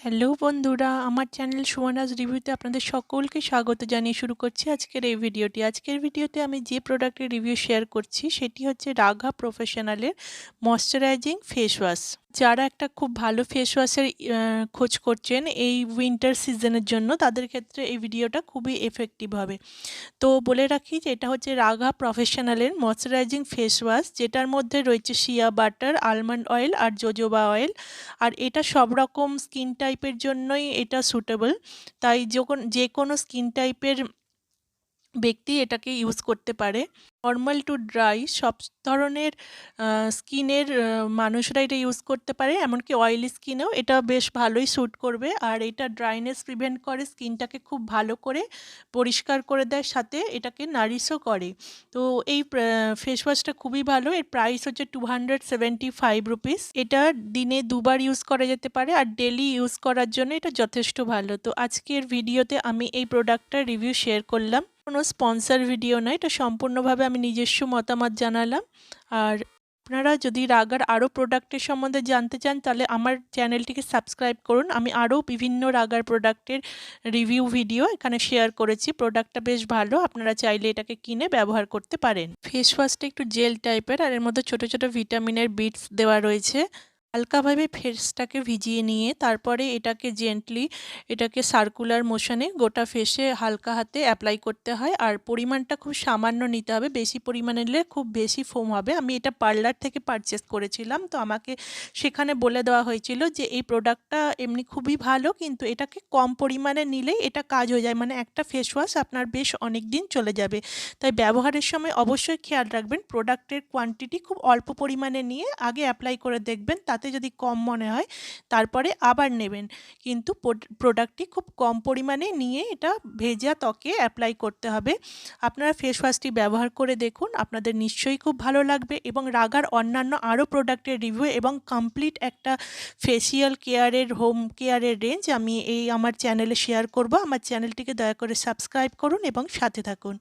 Hello বন্ধুরা, আমার channel সুমনাজ রিভিউতে আপনাদের সকলকে স্বাগত জানিয়ে শুরু করছি আজকের এই ভিডিওটি। আজকের ভিডিওতে আমি যে প্রোডাক্টের রিভিউ শেয়ার করছি সেটি হচ্ছে রাঘা প্রফেশনালের ময়শ্চারাইজিং ফেস ওয়াশ। যারা একটা খুব ভালো ফেস ওয়াশের খোঁজ করছেন এই উইন্টার সিজনের জন্য, তাদের ক্ষেত্রে এই ভিডিওটা খুবই এফেক্টিভ হবে। তো বলে রাখি যে এটা হচ্ছে রাঘা প্রফেশনালের ময়শ্চারাইজিং ফেস ওয়াশ, যেটার মধ্যে রয়েছে শিয়া বাটার, আলমন্ড অয়েল আর জোজোবা অয়েল। আর এটা সব রকম স্কিন টাইপের জন্যই এটা সুটেবল, তাই যখন যে কোনো স্কিন টাইপের ব্যক্তি এটাকে ইউজ করতে পারে। নর্মাল টু ড্রাই সব ধরনের স্কিনের মানুষরা এটা ইউজ করতে পারে, এমনকি অয়েলি স্কিনেও এটা বেশ ভালোই স্যুট করবে। আর এটা ড্রাইনেস প্রিভেন্ট করে, স্কিনটাকে খুব ভালো করে পরিষ্কার করে দেয়, সাথে এটাকে নারিশও করে। তো এই ফেস ওয়াশটা খুবই ভালো। এর প্রাইস হচ্ছে 275 রুপিস। এটা দিনে দুবার ইউজ করা যেতে পারে আর ডেলি ইউজ করার জন্য এটা যথেষ্ট ভালো। তো আজকের ভিডিওতে আমি এই প্রোডাক্টটার রিভিউ শেয়ার করলাম। কোনো স্পন্সর ভিডিও নয়, এটা সম্পূর্ণভাবে আমি নিজস্ব মতামত জানালাম। আর আপনারা যদি রাগার আরও প্রোডাক্টের সম্বন্ধে জানতে চান তাহলে আমার চ্যানেলটিকে সাবস্ক্রাইব করুন। আমি আরও বিভিন্ন রাগার প্রোডাক্টের রিভিউ ভিডিও এখানে শেয়ার করেছি। প্রোডাক্টটা বেশ ভালো, আপনারা চাইলে এটাকে কিনে ব্যবহার করতে পারেন। ফেস ওয়াশটা একটু জেল টাইপের আর এর মধ্যে ছোটো ছোটো ভিটামিনের বিটস দেওয়া রয়েছে। হালকাভাবে ফেসটাকে ভিজিয়ে নিয়ে তারপরে এটাকে সার্কুলার মোশনে গোটা ফেসে হালকা হাতে অ্যাপ্লাই করতে হয়। আর পরিমাণটা খুব সামান্য নিতে হবে, বেশি পরিমাণে নিলে খুব বেশি ফোম হবে। আমি এটা পার্লার থেকে পারচেস করেছিলাম, তো আমাকে সেখানে বলে দেওয়া হয়েছিল যে এই প্রোডাক্টটা এমনি খুবই ভালো, কিন্তু এটাকে কম পরিমাণে নিলেই এটা কাজ হয়ে যায়, মানে একটা ফেস ওয়াশ আপনার বেশ অনেক দিন চলে যাবে। তাই ব্যবহারের সময় অবশ্যই খেয়াল রাখবেন প্রোডাক্টের কোয়ান্টিটি খুব অল্প পরিমাণে নিয়ে আগে অ্যাপ্লাই করে দেখবেন, তাতে যদি কম মনে হয় তারপরে আবার নেবেন। কিন্তু প্রোডাক্টটি খুব কম পরিমাণে নিয়ে এটা ভেজা ত্বকে অ্যাপ্লাই করতে হবে। আপনারা ফেস ওয়াশটি ব্যবহার করে দেখুন, আপনাদের নিশ্চয়ই খুব ভালো লাগবে। এবং রাগার অন্যান্য আরও প্রোডাক্টের রিভিউ এবং কমপ্লিট একটা ফেসিয়াল কেয়ারের, হোম কেয়ারের রেঞ্জ আমি আমার চ্যানেলে শেয়ার করব। আমার চ্যানেলটিকে দয়া করে সাবস্ক্রাইব করুন এবং সাথে থাকুন।